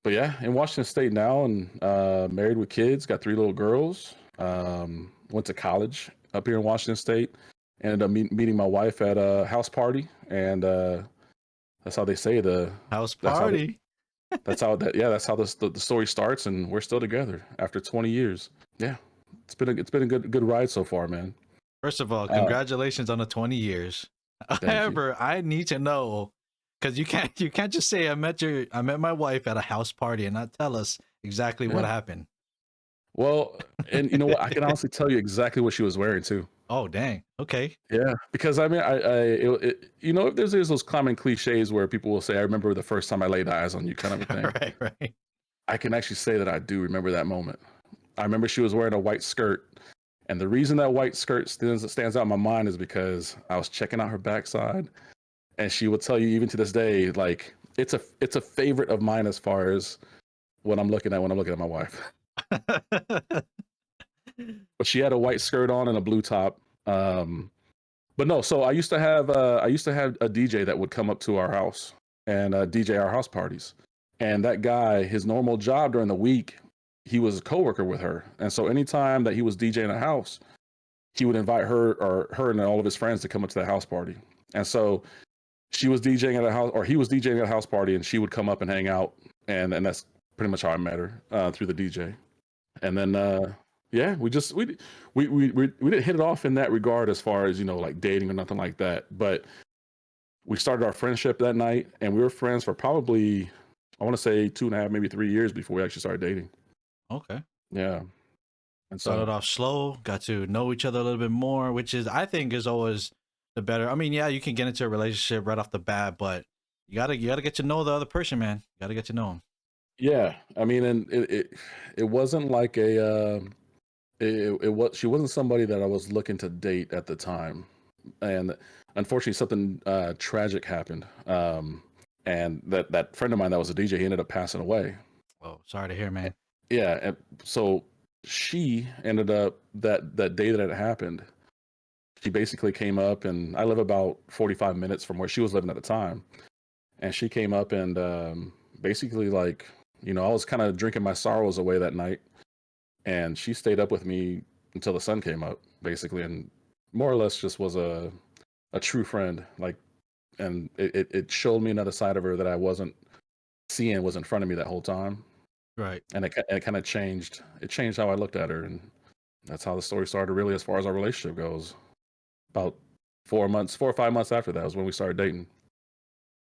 but yeah, in Washington State now, and married with kids, got 3 little girls. Went to college up here in Washington State. Ended up meeting my wife at a house party, and that's how they say the. House That's how they, party. that's how that yeah. That's how the story starts, and we're still together after 20 years. Yeah, it's been a good ride so far, man. First of all, Uh, congratulations on the 20 years. thank you. However, I need to know because you can't just say I met my wife at a house party and not tell us exactly what Yeah. happened. Well, and you know what? I can honestly tell you exactly what she was wearing too. Oh dang. Okay. Yeah, because I mean, if there's those common cliches where people will say, "I remember the first time I laid eyes on you," kind of a thing. Right, right. I can actually say that I do remember that moment. I remember she was wearing a white skirt, and the reason that white skirt stands out in my mind is because I was checking out her backside, and she would tell you even to this day, like it's a favorite of mine as far as what I'm looking at when I'm looking at my wife. But she had a white skirt on and a blue top. But no, so I used to have a DJ that would come up to our house and DJ our house parties. And that guy, his normal job during the week, he was a coworker with her. And so anytime that he was DJing a house, he would invite her and all of his friends to come up to the house party. And so she was DJing at a house, or he was DJing at a house party, and she would come up and hang out. And that's pretty much how I met her through the DJ. And then yeah, we didn't hit it off in that regard as far as like dating or nothing like that. But we started our friendship that night, and we were friends for probably, I want to say, 2.5, maybe 3 years before we actually started dating. Okay. Yeah, and Started so off slow, got to know each other a little bit more, which is I think is always the better. I mean, yeah, you can get into a relationship right off the bat, but you gotta get to know the other person, man. You gotta get to know him. yeah, I mean, and it wasn't like she wasn't somebody that I was looking to date at the time, and unfortunately something tragic happened. And that friend of mine that was a DJ, he ended up passing away. Oh, sorry to hear, man. Yeah, and so she ended up that day that it happened. She basically came up, and I live about 45 minutes from where she was living at the time. And she came up and basically, like, I was kind of drinking my sorrows away that night, and she stayed up with me until the sun came up, basically, and more or less just was a true friend. Like, and it showed me another side of her that I wasn't seeing was in front of me that whole time, Right. and it kind of changed. It changed how I looked at her, and that's how the story started. Really, as far as our relationship goes, about 4 or 5 months after that was when we started dating.